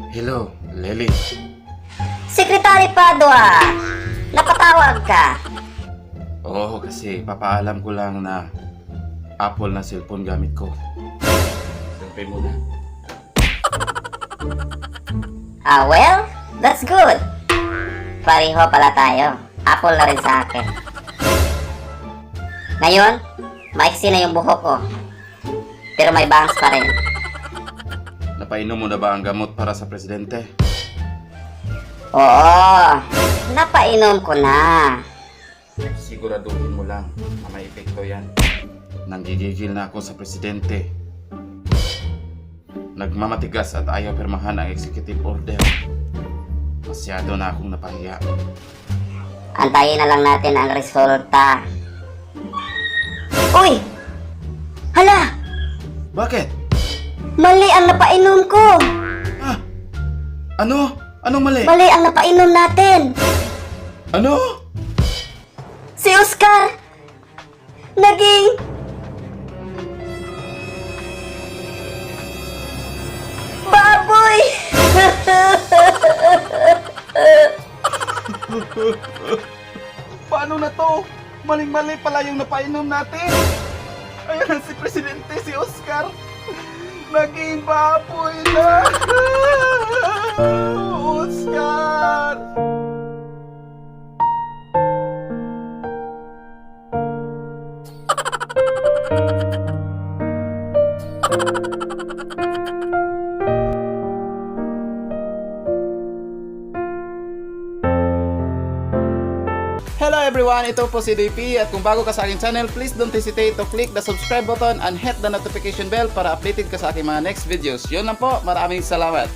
Hello, Lely. Sekretary Padua, napatawag ka. Oo, kasi papaalam ko lang na Apple na cellphone gamit ko. Sampay mo na. Well, that's good. Pareho pala tayo. Apple na rin sa akin. Ngayon, maiksi na yung buhok ko. Pero may bangs pa rin. Napainom mo na ba ang gamot para sa presidente? Oo, napainom ko na. Siguraduhin mo lang na may epekto yan. Nanggigigil na ako sa presidente. Nagmamatigas at ayaw pirmahan ang executive order. Masyado na akong napahiya. Antayin na lang natin ang resulta. Uy! Hala! Bakit? Mali ang napainom ko! Ah! Ano? Anong mali? Mali ang napainom natin! Ano? Si Oscar! Naging... baboy! Paano na to? Maling-mali pala yung napainom natin. Ayan si Presidente, si Oscar. Naging baboy na. Oscar! Hello everyone, ito po si DP at kung bago ka sa aking channel, please don't hesitate to click the subscribe button and hit the notification bell para updated ka sa aking mga next videos. Yun lang po, maraming salamat.